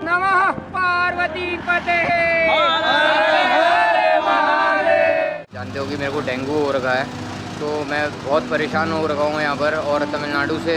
नमः पार्वती पते। जानते हो कि मेरे को डेंगू हो रखा है, तो मैं बहुत परेशान हो रखा हूँ यहाँ पर। और तमिलनाडु से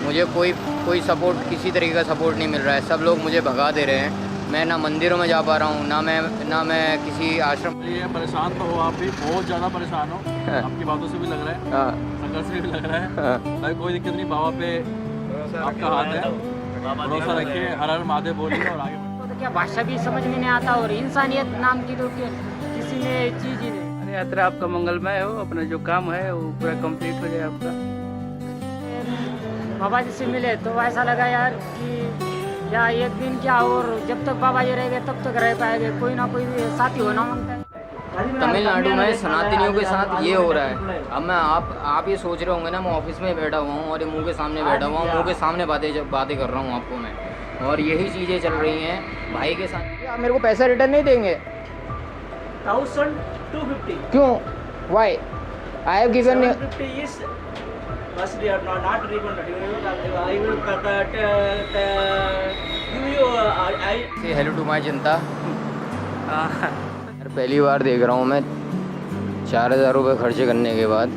मुझे कोई सपोर्ट, किसी तरीके का सपोर्ट नहीं मिल रहा है। सब लोग मुझे भगा दे रहे हैं। मैं ना मंदिरों में जा पा रहा हूँ, ना मैं किसी आश्रम। ये परेशान तो हो आप भी, बहुत ज़्यादा परेशान हो। आपकी बातों से भी लग रहा है, हाँ शक्ल से भी लग रहा है। हाँ। भाई कोई दिक्कत नहीं, बाबा पे आपका हाथ है, भरोसा रखिए, हर हर महादेव बोलिए और आगे बढ़िए। तो क्या भाषा भी समझ में नहीं आता और इंसानियत नाम की तो किसी में चीज ही नहीं। अरे यात्रा आपका मंगलमय हो, अपना जो काम है वो पूरा कंप्लीट हो जाए आपका। बाबा जी से मिले तो ऐसा लगा यार कि या एक दिन क्या, और जब तक बाबा जी रहेंगे तब तक रह पाएंगे, कोई ना कोई साथी होना मांगता है। तमिलनाडु में सनातनियों के साथ ये हो रहा है। अब मैं आप ये सोच रहे होंगे ना, मैं ऑफिस में बैठा हुआ हूँ और ये मुंह के सामने बैठा हुआ हूँ, मुंह के सामने बातें कर रहा हूँ आपको मैं, और यही चीज़ें चल रही हैं भाई के साथ। आप मेरे को पैसा रिटर्न नहीं देंगे? 1250। क्यों? Why? I have given 750 is must be not refunded. I will give you से हेलो टू माई जनता। पहली बार देख रहा हूँ मैं 4000 रुपये खर्चे करने के बाद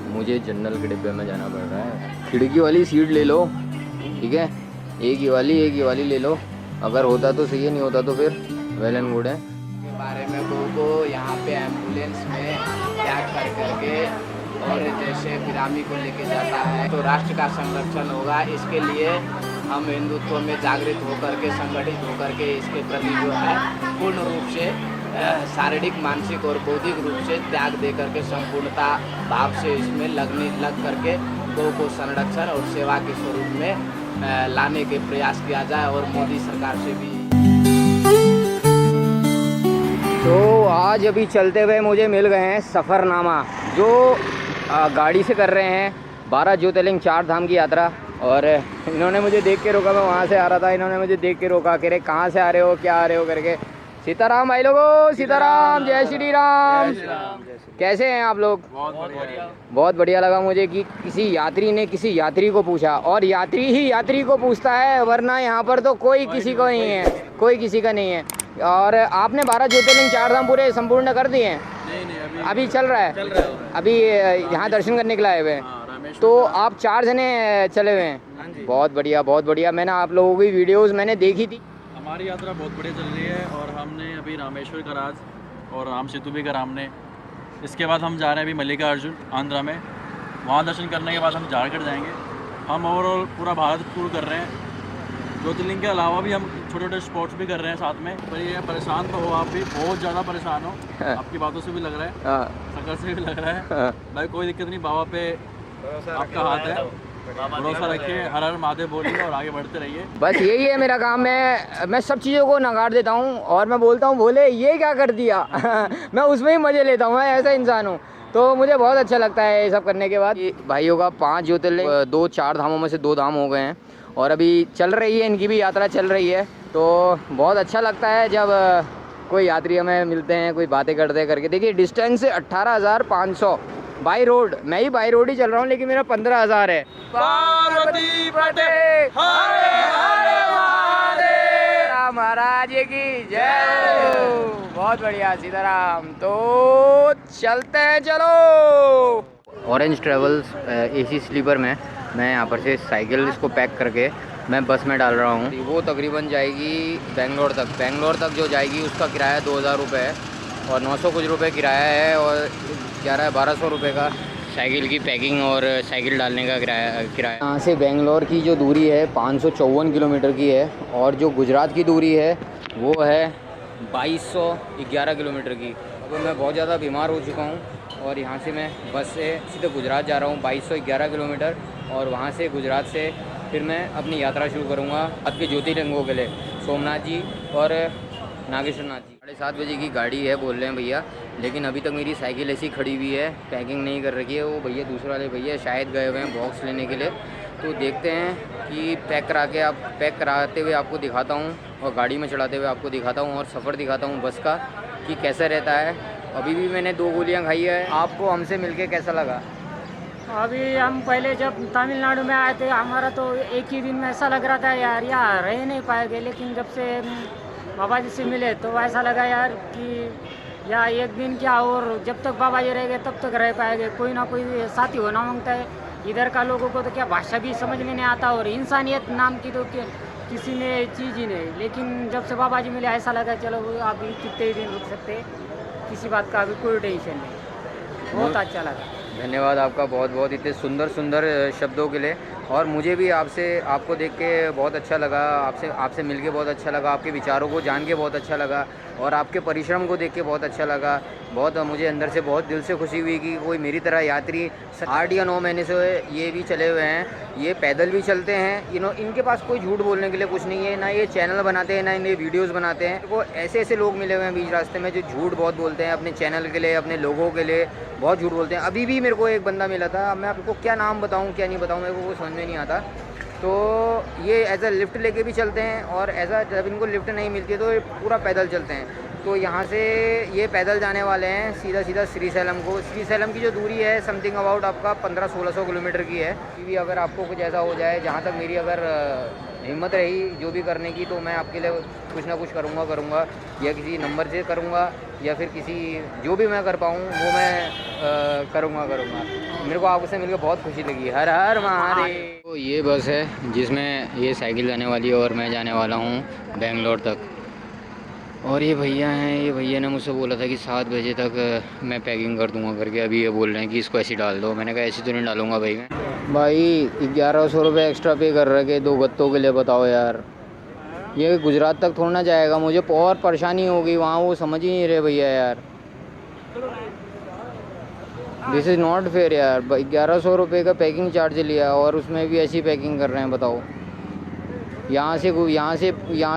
मुझे जनरल के डिब्बे में जाना पड़ रहा है। खिड़की वाली सीट ले लो, ठीक है, एक ही वाली ले लो। अगर होता तो सही है, नहीं होता तो फिर वेल एंड गुड है। के बारे में को यहाँ पे एम्बुलेंस में टैग करके और जैसे पिरामिड को लेके जाता है तो राष्ट्र का संरक्षण होगा। इसके लिए हम हिंदुत्व में जागृत होकर के, संगठित होकर के इसके प्रति जो है पूर्ण रूप से शारीरिक, मानसिक और बौद्धिक रूप से त्याग दे करके संपूर्णता भाव से इसमें लग करके गौ को संरक्षण और सेवा के स्वरूप में लाने के प्रयास किया जाए। और मोदी सरकार से भी तो आज अभी चलते हुए मुझे मिल गए हैं सफ़रनामा, जो गाड़ी से कर रहे हैं 12 ज्योतिर्लिंग 4 धाम की यात्रा। और इन्होंने मुझे देख के रोका, मैं वहाँ से आ रहा था, इन्होंने मुझे देख के रोका, कह रहे कहाँ से आ रहे हो, क्या आ रहे हो करके। सीताराम भाई लोगों, सीताराम, जय श्री राम। कैसे हैं आप लोग? बहुत बढ़िया लगा मुझे कि किसी यात्री ने किसी यात्री को पूछा, और यात्री ही यात्री को पूछता है, वरना यहाँ पर तो कोई किसी को नहीं है, कोई किसी का नहीं है। और आपने 12 ज्योतिर्लिंग 4 धाम पूरे संपूर्ण कर दिए हैं? नहीं, अभी चल रहा है, अभी यहाँ दर्शन करने के लिए आए हुए हैं। तो आप 4 जने चले हुए हैं? बहुत बढ़िया, बहुत बढ़िया। मैंने आप लोगों की वीडियोस मैंने देखी थी। हमारी यात्रा बहुत बढ़िया चल रही है और हमने अभी रामेश्वर करा आज और राम सेतु भी करा हमने। इसके बाद हम जा रहे हैं अभी मल्लिकार्जुन आंध्रा में, वहाँ दर्शन करने के बाद हम झारखंड जाएंगे। हम ओवरऑल पूरा भारत टूर कर रहे हैं। ज्योतिर्लिंग के अलावा भी हम छोटे छोटे स्पोर्ट्स भी कर रहे हैं साथ में। पर ये परेशान तो हो आप भी, बहुत ज़्यादा परेशान हो। आपकी बातों से भी लग रहा है, शक्ल से भी लग रहा है। भाई कोई दिक्कत नहीं, बाबा पे आपका हाथ है, भरोसा रखिए, हर हर महादेव बोलिए और आगे बढ़ते रहिए। बस यही है मेरा काम। मैं सब चीज़ों को नकार देता हूँ और मैं बोलता हूँ भोले ये क्या कर दिया। मैं उसमें ही मज़े लेता हूँ, मैं ऐसा इंसान हूँ। तो मुझे बहुत अच्छा लगता है ये सब करने के बाद। भाइयों का 5 ज्योतिर्लिंग 2-4 धामों में से 2 धाम हो गए हैं और अभी चल रही है, इनकी भी यात्रा चल रही है। तो बहुत अच्छा लगता है जब कोई यात्री हमें मिलते हैं, कोई बातें करते करके। देखिए डिस्टेंस 18,500 बाई रोड, मैं ही बाई रोड ही चल रहा हूँ, लेकिन मेरा 15,000 है। पार्वती पटे हरे हरे महादेव, महाराज की जय। बहुत बढ़िया, सीताराम। तो चलते हैं, चलो। ऑरेंज ट्रेवल्स AC स्लीपर में मैं यहाँ पर से साइकिल इसको पैक करके मैं बस में डाल रहा हूँ। वो तकरीबन जाएगी बेंगलोर तक जो जाएगी उसका किराया 2,000 रुपये है और 900 कुछ रुपये किराया है, और 1100-1200 रुपये का साइकिल की पैकिंग और साइकिल डालने का किराया। यहाँ से बेंगलोर की जो दूरी है 554 किलोमीटर की है, और जो गुजरात की दूरी है वो है 2211 किलोमीटर की। अब मैं बहुत ज़्यादा बीमार हो चुका हूँ और यहाँ से मैं बस से सीधे गुजरात जा रहा हूँ 2211 किलोमीटर, और वहाँ से गुजरात से फिर मैं अपनी यात्रा शुरू करूँगा आपके ज्योतिर्लिंगों के लिए, सोमनाथ जी और नागेश्वर नाथ जी। 7:30 बजे की गाड़ी है बोल रहे हैं भैया, लेकिन अभी तक मेरी साइकिल ऐसी खड़ी हुई है, पैकिंग नहीं कर रखी है। वो भैया दूसरे वाले भैया शायद गए हुए हैं बॉक्स लेने के लिए। तो देखते हैं कि पैक कराते हुए आपको दिखाता हूँ और गाड़ी में चढ़ाते हुए आपको दिखाता हूँ और सफ़र दिखाता हूँ बस का कि कैसा रहता है। अभी भी मैंने 2 गोलियाँ खाई है। आपको हमसे मिलके कैसा लगा? अभी हम पहले जब तमिलनाडु में आए थे, हमारा तो एक ही दिन में ऐसा लग रहा था यार यहाँ रह नहीं पाएंगे, लेकिन जब से बाबा जी से मिले तो ऐसा लगा यार कि यहाँ एक दिन क्या, और जब तक बाबा जी रहेंगे तब तक रह पाएंगे। कोई ना कोई साथी होना मांगता है। इधर का लोगों को तो क्या भाषा भी समझ में नहीं आता, और इंसानियत नाम की तो किसी में चीज़ ही नहीं। लेकिन जब से बाबा जी मिले ऐसा लगा चलो अभी कितने ही दिन रुक सकते हैं, किसी बात का अभी कोई टेंशन नहीं। बहुत अच्छा लगा। धन्यवाद आपका बहुत बहुत, इतने सुंदर सुंदर शब्दों के लिए। और मुझे भी आपको देख के बहुत अच्छा लगा, आपसे मिल के बहुत अच्छा लगा, आपके विचारों को जान के बहुत अच्छा लगा, और आपके परिश्रम को देख के बहुत अच्छा लगा। बहुत मुझे अंदर से बहुत दिल से खुशी हुई कि कोई मेरी तरह यात्री 8 या 9 महीने से ये भी चले हुए हैं, ये पैदल भी चलते हैं। इनके पास कोई झूठ बोलने के लिए कुछ नहीं है, ना ये चैनल बनाते हैं, ना इनके वीडियोज़ बनाते हैं। वो ऐसे लोग मिले हुए हैं बीच रास्ते में जो झूठ बहुत बोलते हैं अपने चैनल के लिए, अपने लोगों के लिए बहुत झूठ बोलते हैं। अभी भी मेरे को एक बंदा मिला था, मैं आपको क्या नाम बताऊँ क्या नहीं बताऊँ, मेरे को वो समझ में नहीं आता। तो ये एज अ लिफ्ट लेके भी चलते हैं, और एज अ जब इनको लिफ्ट नहीं मिलती है तो ये पूरा पैदल चलते हैं। तो यहाँ से ये पैदल जाने वाले हैं सीधा सीधा श्रीशैलम को। श्रीशैलम की जो दूरी है समथिंग अबाउट आपका 1500-1600 किलोमीटर की है। भी अगर आपको कुछ ऐसा हो जाए, जहाँ तक मेरी अगर हिम्मत रही जो भी करने की, तो मैं आपके लिए कुछ ना कुछ करूँगा, या किसी नंबर से करूँगा, या फिर किसी जो भी मैं कर पाऊँ वो मैं करूँगा। मेरे को आपसे मिलकर बहुत खुशी लगी। हर हर महादेव। तो ये बस है जिसमें ये साइकिल जाने वाली है, और मैं जाने वाला हूँ बेंगलोर तक। और ये भैया हैं, ये भैया ने मुझसे बोला था कि 7 बजे तक मैं पैकिंग कर दूंगा करके। अभी ये बोल रहे हैं कि इसको ऐसे डाल दो। मैंने कहा ऐसे तो नहीं डालूंगा भाई मैं। भाई 1100 रुपये एक्स्ट्रा पे कर रखे 2 गत्तों के लिए, बताओ यार। ये गुजरात तक थोड़ा ना जाएगा, मुझे और परेशानी होगी वहाँ, वो समझ ही नहीं रहे भैया यार। दिस इज़ नॉट फेयर यार। 1100 रुपये का पैकिंग चार्ज लिया, और उसमें भी ऐसी पैकिंग कर रहे हैं, बताओ। यहाँ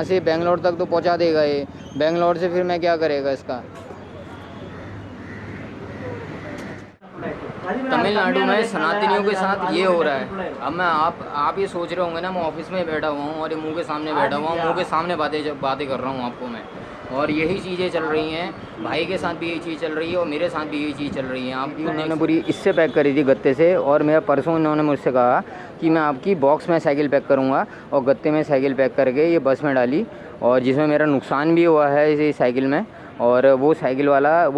से बेंगलोर तक तो पहुँचा देगा ये, बेंगलोर से फिर मैं क्या करेगा इसका। तमिलनाडु में सनातनियों के साथ ये हो रहा है। अब मैं आप ये सोच रहे होंगे ना, मैं ऑफिस में बैठा हुआ हूँ और ये मुंह के सामने बैठा हुआ हूँ, मुंह के सामने बातें कर रहा हूँ आपको मैं, और यही चीज़ें चल रही हैं। भाई के साथ भी यही चीज़ चल रही है, और मेरे साथ भी यही चीज़ चल रही है। आप उन्होंने पूरी इससे पैक करी थी गत्ते से, और मेरा परसों उन्होंने मुझसे कहा कि मैं आपकी बॉक्स में साइकिल पैक करूँगा, और गत्ते में साइकिल पैक करके ये बस में डाली, और जिसमें मेरा नुकसान भी हुआ है इस साइकिल में। और वो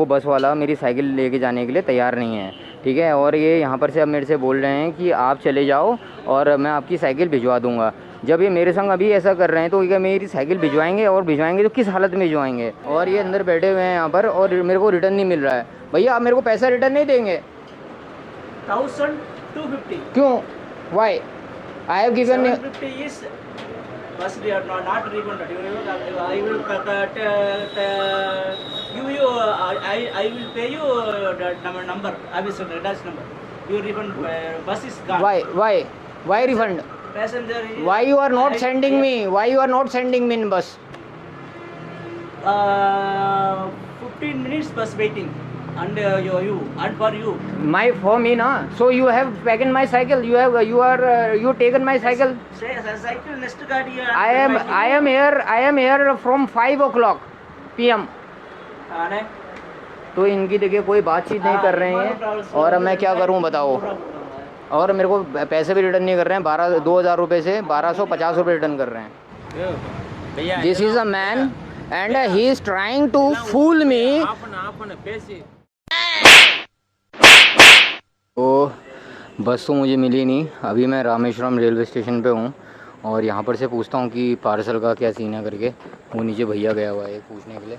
बस वाला मेरी साइकिल लेके जाने के लिए तैयार नहीं है, ठीक है। और ये यहाँ पर से अब मेरे से बोल रहे हैं कि आप चले जाओ और मैं आपकी साइकिल भिजवा दूँगा। जब ये मेरे संग अभी ऐसा कर रहे हैं, तो क्या मेरी साइकिल भिजवाएंगे, और भिजवाएंगे तो किस हालत में भिजवाएंगे। और ये अंदर बैठे हुए हैं यहाँ पर, और मेरे को रिटर्न नहीं मिल रहा है। भैया आप मेरे को पैसा रिटर्न नहीं देंगे? 1250. क्यों? Why? I have given 750 is first they are not refunded. I will I will pay you the number. I will send the dash number. Your refund bus is gone. Why refund? Passenger. Why you are not sending me? Why you are not sending me in bus? 15 minutes bus waiting, and and for you. For me na. So you have taken my cycle. You taken my cycle. Cycle next गाड़ी. I am here from 5 o'clock PM. तो इनकी देखिए कोई बातचीत नहीं कर रहे हैं, और अब मैं क्या करूं बताओ। और मेरे को पैसे भी रिटर्न नहीं कर रहे हैं। 2000 रुपये से 1250 रुपये रिटर्न कर रहे हैं। This is a man and he is trying to fool me. तो बस तो मुझे मिली नहीं। अभी मैं रामेश्वरम रेलवे स्टेशन पे हूँ, और यहाँ पर से पूछता हूँ कि पार्सल का क्या सीन है करके। वो नीचे भैया गया हुआ है पूछने के लिए।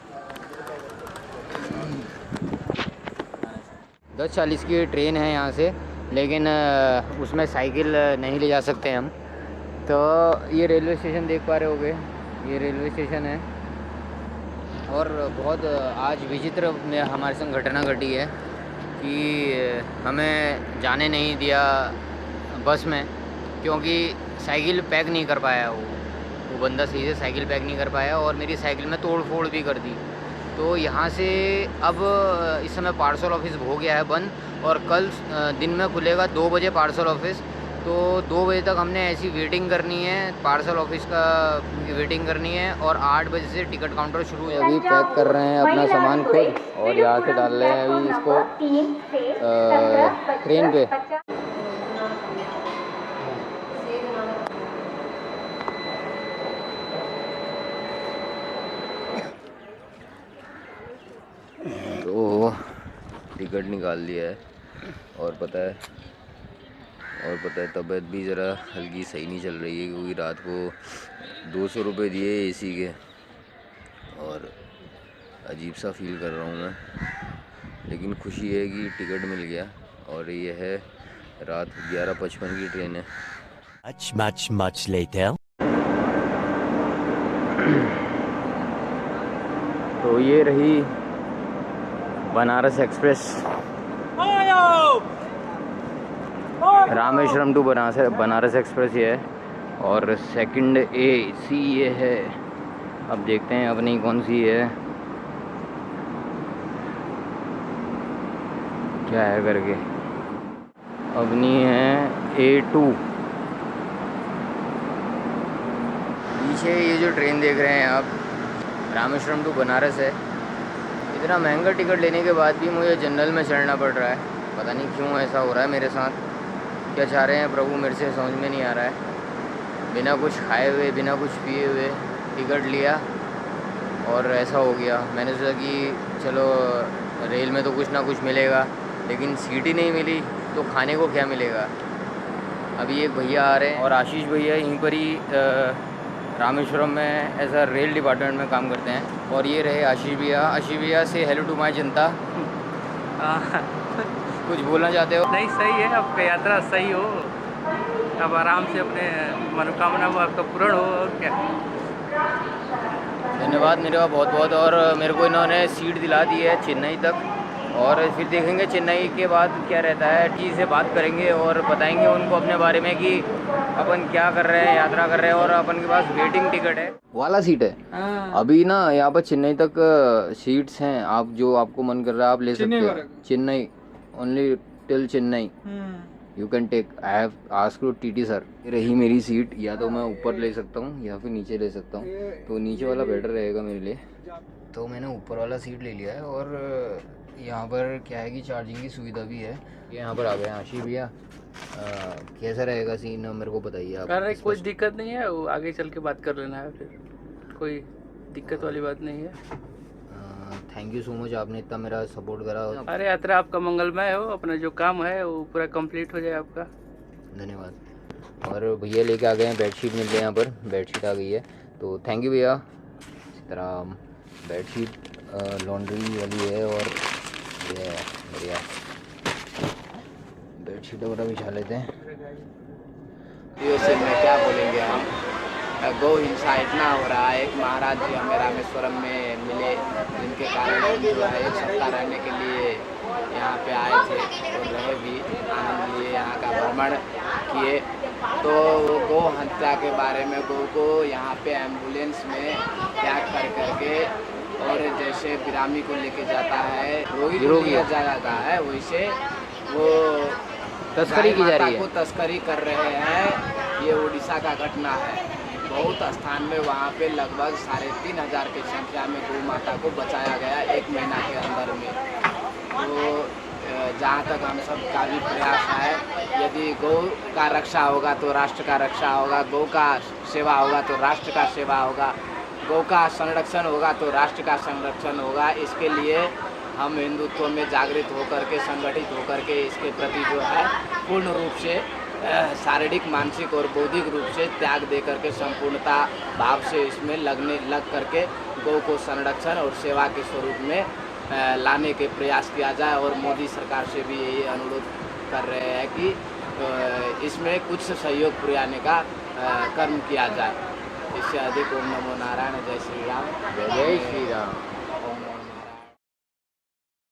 10:40 की ट्रेन है यहाँ से, लेकिन उसमें साइकिल नहीं ले जा सकते हम। तो ये रेलवे स्टेशन देख पा रहे होगे, ये रेलवे स्टेशन है। और बहुत आज विचित्र में हमारे संग घटना घटी है कि हमें जाने नहीं दिया बस में, क्योंकि साइकिल पैक नहीं कर पाया वो बंदा सही से साइकिल पैक नहीं कर पाया, और मेरी साइकिल में तोड़ फोड़ भी कर दी। तो यहाँ से अब इस समय पार्सल ऑफिस हो गया है बंद, और कल दिन में खुलेगा 2 बजे पार्सल ऑफिस। तो 2 बजे तक हमने ऐसी वेटिंग करनी है, पार्सल ऑफिस का वेटिंग करनी है, और 8 बजे से टिकट काउंटर शुरू हो जाएगा। अभी पैक कर रहे हैं अपना सामान खुद, और यहाँ से डाल रहे हैं अभी इसको ट्रेन पे। टिकट निकाल लिया है और पता है तबीयत भी ज़रा हल्की सही नहीं चल रही है, क्योंकि रात को 200 रुपये दिए एसी के और अजीब सा फील कर रहा हूँ मैं। लेकिन खुशी है कि टिकट मिल गया और ये है रात 11:55 की ट्रेन है। Much later. तो ये रही Banaras Express, Rameswaram to Banaras Express ये है और सेकंड AC ये है। अब देखते हैं अपनी कौन सी है, क्या है करके। अपनी है A2। पीछे ये जो ट्रेन देख रहे हैं आप, रामेश्वरम टू बनारस है। इतना महंगा टिकट लेने के बाद भी मुझे जनरल में चढ़ना पड़ रहा है। पता नहीं क्यों ऐसा हो रहा है मेरे साथ, क्या चाह रहे हैं प्रभु मेरे से समझ में नहीं आ रहा है। बिना कुछ खाए हुए बिना कुछ पिए हुए टिकट लिया और ऐसा हो गया। मैंने सोचा कि चलो रेल में तो कुछ ना कुछ मिलेगा, लेकिन सीट ही नहीं मिली तो खाने को क्या मिलेगा। अभी एक भैया आ रहे हैं और आशीष भैया यहीं पर ही रामेश्वरम में ऐसा रेल डिपार्टमेंट में काम करते हैं। और ये रहे आशीष भैया से हेलो टू माय जनता। कुछ बोलना चाहते हो? नहीं, सही है, आपका यात्रा सही हो, अब आराम से अपने मनोकामना वो आपका पूर्ण हो और क्या। धन्यवाद मेरे बहुत बहुत। और मेरे को इन्होंने सीट दिला दी है चेन्नई तक, और फिर देखेंगे चेन्नई के बाद क्या रहता है। टी से बात करेंगे और बताएंगे उनको अपने बारे में कि अपन क्या कर रहे हैं, यात्रा कर रहे हैं और अपन के पास वेटिंग टिकट है वाला सीट है। अभी ना यहाँ पर चेन्नई तक सीट्स हैं, आप जो आपको मन कर रहा है आप ले सकते हो। Chennai only till Chennai you can take. I have asked to TT sir. रही मेरी सीट, या तो मैं ऊपर ले सकता हूँ या फिर नीचे ले सकता हूँ, तो नीचे वाला बेटर रहेगा मेरे लिए। तो मैंने ऊपर वाला सीट ले लिया है और यहाँ पर क्या है कि चार्जिंग की सुविधा भी है। यहाँ पर आ गए आशीष भैया, कैसा रहेगा सीन मेरे को बताइए आप। अरे कोई दिक्कत नहीं है, वो आगे चल के बात कर लेना है, फिर कोई दिक्कत वाली बात नहीं है। थैंक यू सो मच, आपने इतना मेरा सपोर्ट करा। अरे यात्रा आपका मंगलमय हो, अपना जो काम है वो पूरा कंप्लीट हो जाए आपका। धन्यवाद। और भैया लेके आ गए हैं बेडशीट, मिल गए यहाँ पर बेडशीट आ गई है, तो थैंक यू भैया। इस तरह बेडशीट लॉन्ड्री वाली है और ये बढ़िया बेडशीट वगैरह बिछा लेते हैं। में क्या बोलेंगे हम, गौ हिंसा इतना हो रहा है। एक महाराज जी हमें रामेश्वरम में मिले, जिनके कारण हम जो है एक सप्ताह रहने के लिए यहाँ पे आए थे और रहे भी, आनंद लिए, यहाँ का भ्रमण किए। तो गौ हत्या के बारे में, गौ को यहाँ पे एम्बुलेंस में त्याग कर करके और जैसे बिरामी को लेके जाता है, रोगी जाता है, वैसे वो तस्करी की जा रही है, तस्करी कर रहे हैं। ये उड़ीसा का घटना है। बहुत स्थान में वहाँ पे लगभग 3500 की संख्या में गौ माता को बचाया गया 1 महीना के अंदर में। तो जहाँ तक हम सब का भी प्रयास है, यदि गौ का रक्षा होगा तो राष्ट्र का रक्षा होगा, गौ का सेवा होगा तो राष्ट्र का सेवा होगा, गौ का संरक्षण होगा तो राष्ट्र का संरक्षण होगा। इसके लिए हम हिंदुत्व में जागृत होकर के, संगठित होकर के इसके प्रति जो है पूर्ण रूप से शारीरिक, मानसिक और बौद्धिक रूप से त्याग दे करके, संपूर्णता भाव से इसमें लग करके गौ को संरक्षण और सेवा के स्वरूप में लाने के प्रयास किया जाए। और मोदी सरकार से भी यही अनुरोध कर रहे हैं कि इसमें कुछ सहयोग पुराने का कर्म किया जाए। इससे अधिक ओम नमो नारायण, जय श्री राम, जय श्री राम।